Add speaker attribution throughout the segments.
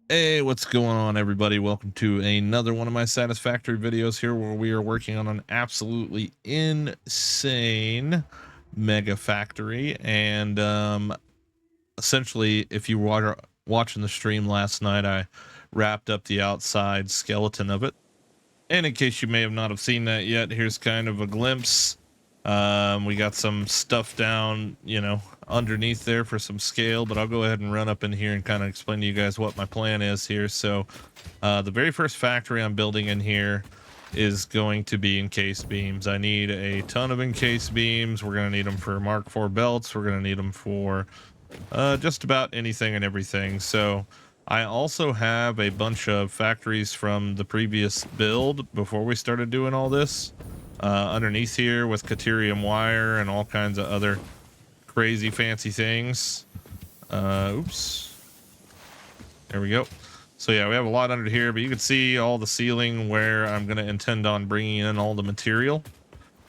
Speaker 1: Hey, what's going on, everybody? Welcome to another one of my satisfactory videos here where we are working on an absolutely insane mega factory. And essentially, if you were watching the stream last night, I wrapped up the outside skeleton of it. And in case you may have not have seen that yet, here's kind of a glimpse. We got some stuff down, underneath there for some scale, but I'll go ahead and run up in here and kind of explain to you guys what my plan is here. So the very first factory I'm building in here is going to be encased beams. I need a ton of encased beams. We're going to need them for Mark IV belts. We're going to need them for just about anything and everything. So I also have a bunch of factories from the previous build before we started doing all this underneath here with Caterium wire and all kinds of other crazy fancy things. Oops. There we go. So yeah, we have a lot under here, but you can see all the ceiling where I'm going to intend on bringing in all the material.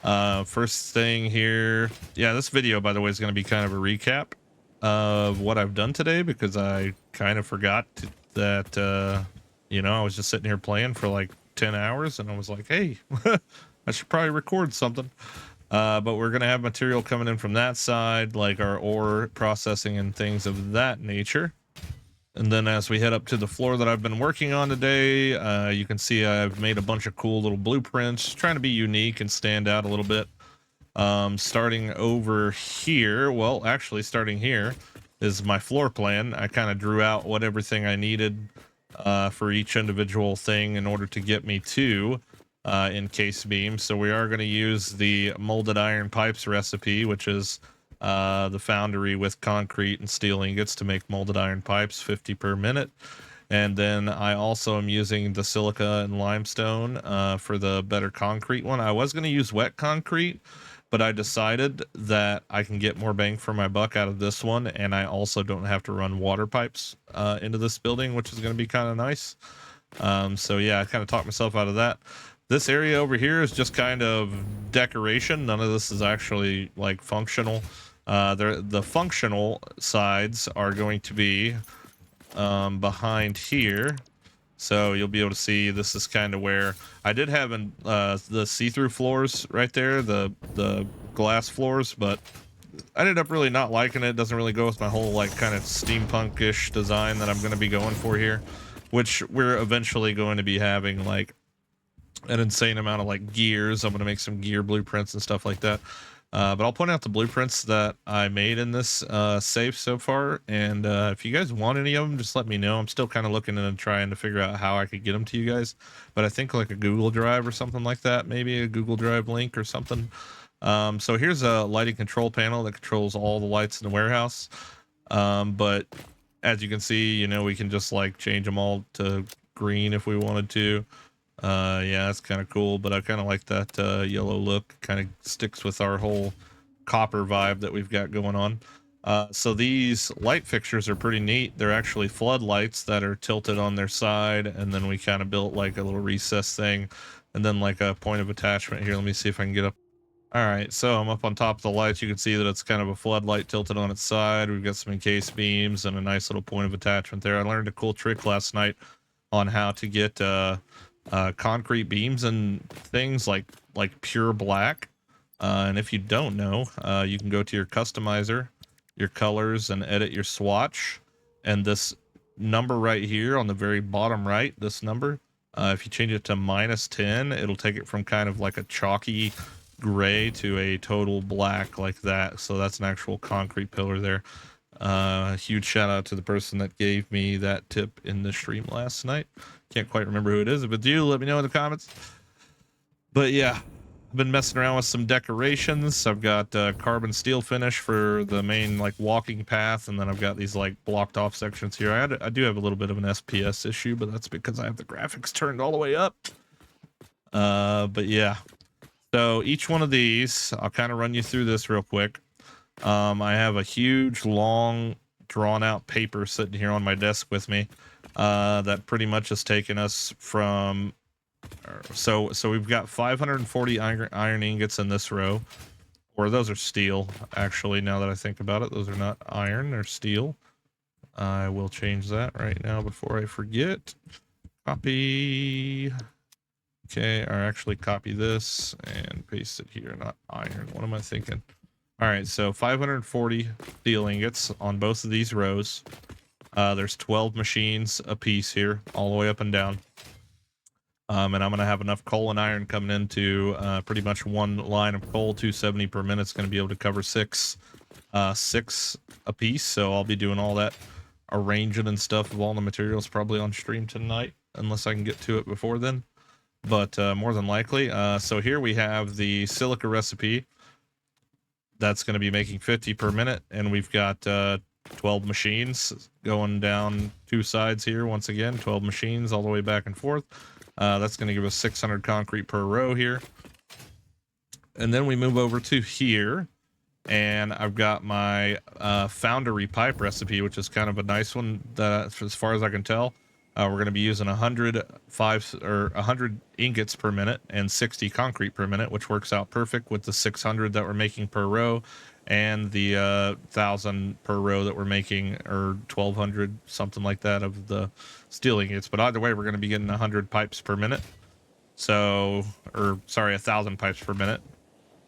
Speaker 1: First thing here. Yeah, this video, by the way, is going to be kind of a recap of what I've done today because I kind of forgot that, I was just sitting here playing for like 10 hours and I was like, hey, I should probably record something. But we're going to have material coming in from that side, like our ore processing and things of that nature. And then as we head up to the floor that I've been working on today, you can see I've made a bunch of cool little blueprints, trying to be unique and stand out a little bit. Starting over here, well, actually starting here is my floor plan. I kind of drew out what everything I needed for each individual thing in order to get me to encased beams. So we are going to use the molded iron pipes recipe, which is the foundry with concrete and steel ingots to make molded iron pipes, 50 per minute. And then I also am using the silica and limestone for the better concrete one. I was going to use wet concrete, but I decided that I can get more bang for my buck out of this one, and I also don't have to run water pipes into this building, which is going to be kind of nice. So yeah, I kind of talked myself out of that. This area over here is just kind of decoration. None of this is actually like functional. The functional sides are going to be behind here. So you'll be able to see this is kind of where I did have the see-through floors right there, the glass floors, but I ended up really not liking it. It doesn't really go with my whole like kind of steampunk-ish design that I'm going to be going for here, which we're eventually going to be having like an insane amount of like gears. I'm going to make some gear blueprints and stuff like that. But I'll point out the blueprints that I made in this safe so far, and if you guys want any of them, just let me know. I'm still kind of looking and trying to figure out how I could get them to you guys, but I think like a Google Drive or something like that, maybe a Google Drive link or something. So here's a lighting control panel that controls all the lights in the warehouse, but as you can see, we can just like change them all to green if we wanted to. Yeah, that's kind of cool, but I kind of like that yellow look. Kind of sticks with our whole copper vibe that we've got going on. So these light fixtures are pretty neat. They're actually floodlights that are tilted on their side, and then we kind of built like a little recess thing, and then like a point of attachment here. Let me see if I can get up. All right, so I'm up on top of the lights. You can see that it's kind of a floodlight tilted on its side. We've got some encased beams and a nice little point of attachment there. I learned a cool trick last night on how to get concrete beams and things like pure black. And if you don't know, you can go to your customizer, your colors, and edit your swatch. And this number right here on the very bottom right, this number, if you change it to -10, it'll take it from kind of like a chalky gray to a total black like that. So that's an actual concrete pillar there. Huge shout out to the person that gave me that tip in the stream last night. Can't quite remember who it is. If it's you, let me know in the comments. But yeah, I've been messing around with some decorations. I've got carbon steel finish for the main like walking path, and then I've got these like blocked off sections here. I do have a little bit of an SPS issue, but that's because I have the graphics turned all the way up. But yeah, so each one of these, I'll kind of run you through this real quick. I have a huge, long, drawn-out paper sitting here on my desk with me that pretty much has taken us from... So we've got 540 iron ingots in this row. Or those are steel, actually, now that I think about it. Those are not iron, they're steel. I will change that right now before I forget. Copy. Okay, or actually copy this and paste it here, not iron. What am I thinking? All right, so 540 steel ingots on both of these rows. There's 12 machines a piece here, all the way up and down. And I'm going to have enough coal and iron coming into pretty much one line of coal. 270 per minute is going to be able to cover six a piece. So I'll be doing all that arranging and stuff of all the materials probably on stream tonight, unless I can get to it before then. But more than likely. So here we have the silica recipe. That's going to be making 50 per minute. And we've got 12 machines going down two sides here. Once again, 12 machines all the way back and forth. That's going to give us 600 concrete per row here. And then we move over to here. And I've got my foundry pipe recipe, which is kind of a nice one that, as far as I can tell. We're going to be using 100 ingots per minute and 60 concrete per minute, which works out perfect with the 600 that we're making per row and the 1,000 per row that we're making, or 1,200, something like that, of the steel ingots. But either way, we're going to be getting 100 pipes per minute. So, or sorry, 1,000 pipes per minute.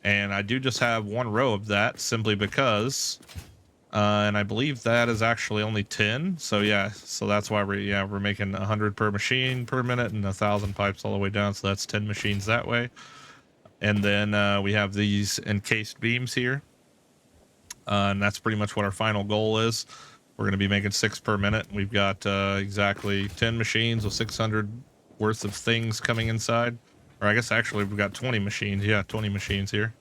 Speaker 1: And I do just have one row of that simply because... and I believe that is actually only 10. So yeah, so that's why we're making 100 per machine per minute and 1,000 pipes all the way down. So that's 10 machines that way. And then we have these encased beams here. And that's pretty much what our final goal is. We're going to be making 6 per minute. We've got exactly 10 machines with 600 worth of things coming inside. Or I guess actually we've got 20 machines. Yeah, 20 machines here.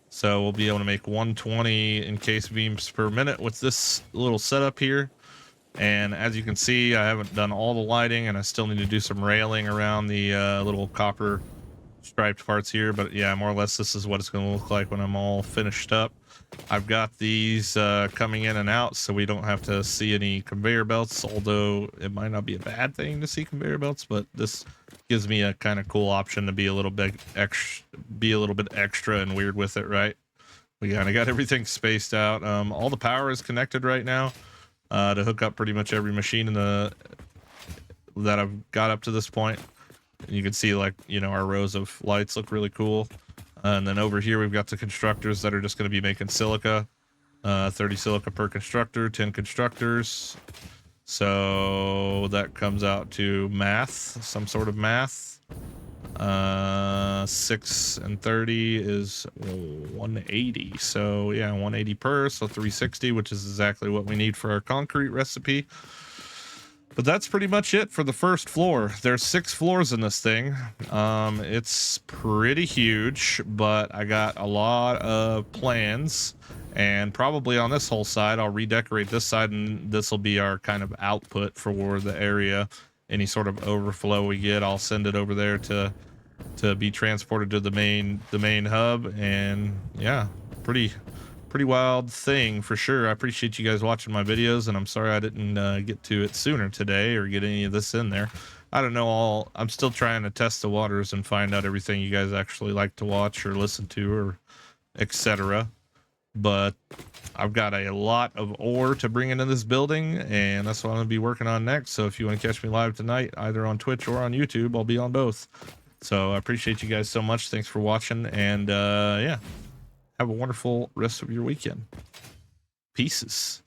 Speaker 1: So we'll be able to make 120 encased beams per minute with this little setup here. And as you can see, I haven't done all the lighting, and I still need to do some railing around the little copper striped parts here. But yeah, more or less this is what it's going to look like when I'm all finished up. I've got these coming in and out, so we don't have to see any conveyor belts, although it might not be a bad thing to see conveyor belts, but this gives me a kind of cool option to be a little bit extra and weird with it, right? We kind of got everything spaced out. All the power is connected right now to hook up pretty much every machine that I've got up to this point. And you can see, like, you know, our rows of lights look really cool. And then over here we've got the constructors that are just going to be making silica. 30 silica per constructor, 10 constructors. So that comes out to math, some sort of math. 6 and 30 is 180. So yeah, 180 per, so 360, which is exactly what we need for our concrete recipe. But that's pretty much it for the first floor. There's 6 floors in this thing. It's pretty huge, but I got a lot of plans. And probably on this whole side, I'll redecorate this side, and this will be our kind of output for the area. Any sort of overflow we get, I'll send it over there to be transported to the main hub. And yeah, pretty wild thing for sure. I appreciate you guys watching my videos, and I'm sorry I didn't get to it sooner today or get any of this in there. I don't know, I'm still trying to test the waters and find out everything you guys actually like to watch or listen to, or etc. But I've got a lot of ore to bring into this building, and that's what I'm going to be working on next. So if you want to catch me live tonight, either on Twitch or on YouTube, I'll be on both. So I appreciate you guys so much. Thanks for watching, and yeah, have a wonderful rest of your weekend. Pieces.